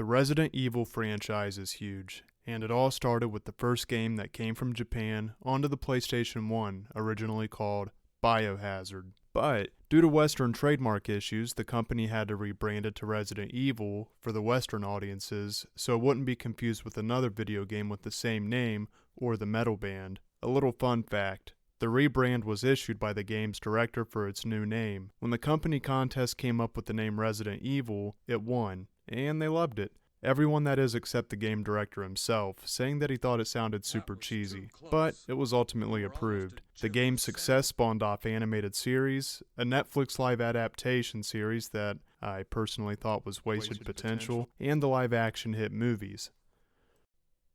The Resident Evil franchise is huge, and it all started with the first game that came from Japan onto the PlayStation 1, originally called Biohazard. But due to Western trademark issues, the company had to rebrand it to Resident Evil for the Western audiences so it wouldn't be confused with another video game with the same name or the metal band. A little fun fact: the rebrand was issued by the game's director for its new name. When the company contest came up with the name Resident Evil, it won, and they loved it. Everyone, that is, except the game director himself, saying that he thought it sounded super cheesy, but it was ultimately approved. The game's success spawned off animated series, a Netflix live adaptation series that I personally thought was wasted potential, and the live-action hit movies.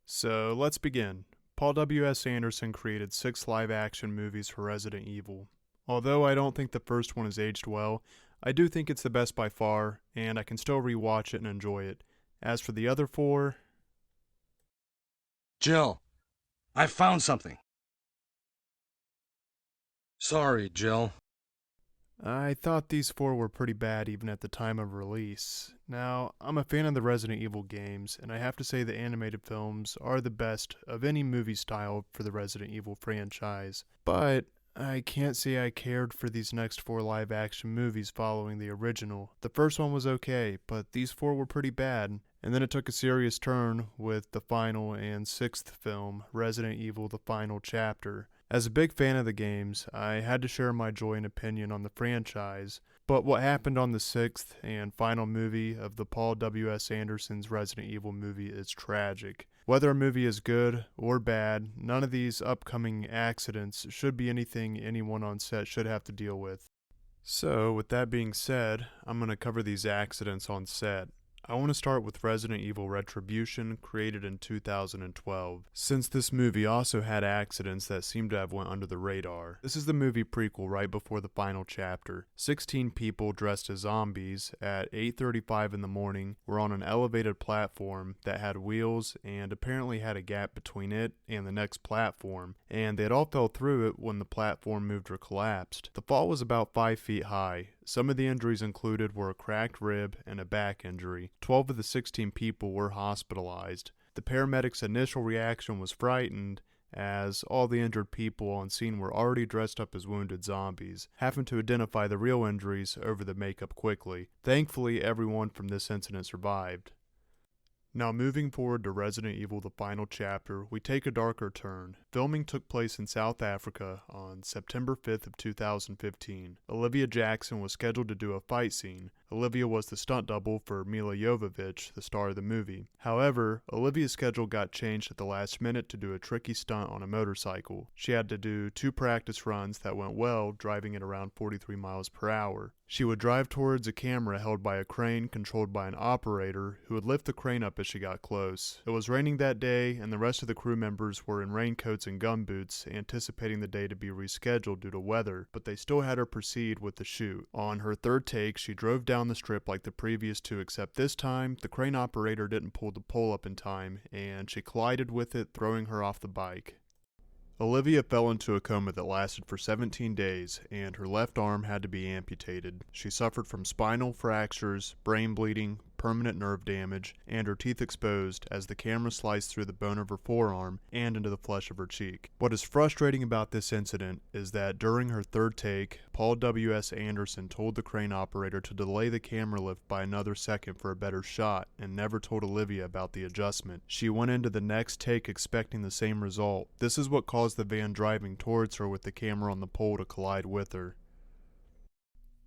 So let's begin. Paul W.S. Anderson created 6 live-action movies for Resident Evil. Although I don't think the first one has aged well, I do think it's the best by far, and I can still rewatch it and enjoy it. As for the other 4... Jill, I found something. Sorry, Jill. I thought these 4 were pretty bad even at the time of release. Now, I'm a fan of the Resident Evil games, and I have to say the animated films are the best of any movie style for the Resident Evil franchise. But I can't say I cared for these next 4 live-action movies following the original. The first one was okay, but these 4 were pretty bad. And then it took a serious turn with the final and 6th film, Resident Evil: The Final Chapter. As a big fan of the games, I had to share my joy and opinion on the franchise, but what happened on the 6th and final movie of the Paul W.S. Anderson's Resident Evil movie is tragic. Whether a movie is good or bad, none of these upcoming accidents should be anything anyone on set should have to deal with. So, with that being said, I'm going to cover these accidents on set. I want to start with Resident Evil Retribution, created in 2012, since this movie also had accidents that seemed to have went under the radar. This is the movie prequel right before the final chapter. 16 people dressed as zombies at 8:35 in the morning were on an elevated platform that had wheels and apparently had a gap between it and the next platform, and they had all fell through it when the platform moved or collapsed. The fall was about 5 feet high. Some of the injuries included were a cracked rib and a back injury. 12 of the 16 people were hospitalized. The paramedics' initial reaction was frightened, as all the injured people on scene were already dressed up as wounded zombies, having to identify the real injuries over the makeup quickly. Thankfully, everyone from this incident survived. Now, moving forward to Resident Evil: The Final Chapter, we take a darker turn. Filming took place in South Africa on September 5th of 2015. Olivia Jackson was scheduled to do a fight scene. Olivia was the stunt double for Mila Jovovich, the star of the movie. However, Olivia's schedule got changed at the last minute to do a tricky stunt on a motorcycle. She had to do 2 practice runs that went well, driving at around 43 miles per hour. She would drive towards a camera held by a crane controlled by an operator who would lift the crane up as she got close. It was raining that day, and the rest of the crew members were in raincoats and gumboots, anticipating the day to be rescheduled due to weather, but they still had her proceed with the shoot. On her 3rd take, she drove down the strip like the previous 2, except this time, the crane operator didn't pull the pole up in time, and she collided with it, throwing her off the bike. Olivia fell into a coma that lasted for 17 days, and her left arm had to be amputated. She suffered from spinal fractures, brain bleeding, permanent nerve damage, and her teeth exposed as the camera sliced through the bone of her forearm and into the flesh of her cheek. What is frustrating about this incident is that during her 3rd take, Paul W.S. Anderson told the crane operator to delay the camera lift by another second for a better shot and never told Olivia about the adjustment. She went into the next take expecting the same result. This is what caused the van driving towards her with the camera on the pole to collide with her.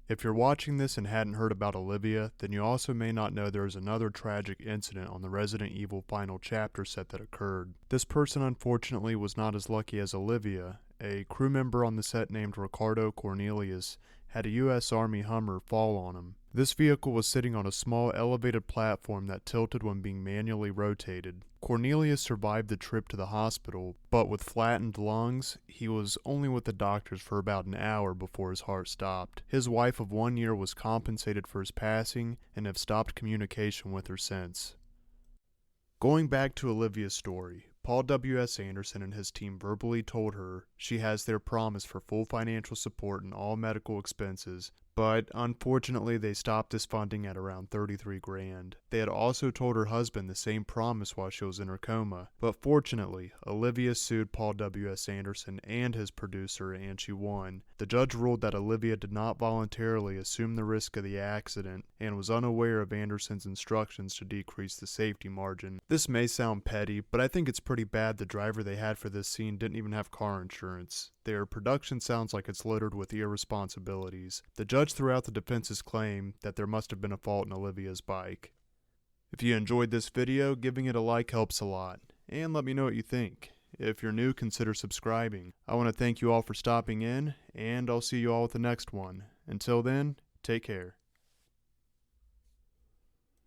If you're watching this and hadn't heard about Olivia, then you also may not know there is another tragic incident on the Resident Evil Final Chapter set that occurred. This person unfortunately was not as lucky as Olivia. A crew member on the set named Ricardo Cornelius had a U.S. Army Hummer fall on him. This vehicle was sitting on a small elevated platform that tilted when being manually rotated. Cornelius survived the trip to the hospital, but with flattened lungs, he was only with the doctors for about an hour before his heart stopped. His wife of 1 year was compensated for his passing and have stopped communication with her since. Going back to Olivia's story, Paul W.S. Anderson and his team verbally told her she has their promise for full financial support and all medical expenses, But unfortunately, they stopped this funding at around 33 grand. They had also told her husband the same promise while she was in her coma. But fortunately, Olivia sued Paul W.S. Anderson and his producer, and she won. The judge ruled that Olivia did not voluntarily assume the risk of the accident and was unaware of Anderson's instructions to decrease the safety margin. This may sound petty, but I think it's pretty bad the driver they had for this scene didn't even have car insurance. Their production sounds like it's littered with irresponsibilities. The judge threw out the defense's claim that there must have been a fault in Olivia's bike. If you enjoyed this video, giving it a like helps a lot. And let me know what you think. If you're new, consider subscribing. I want to thank you all for stopping in, and I'll see you all at the next one. Until then, take care.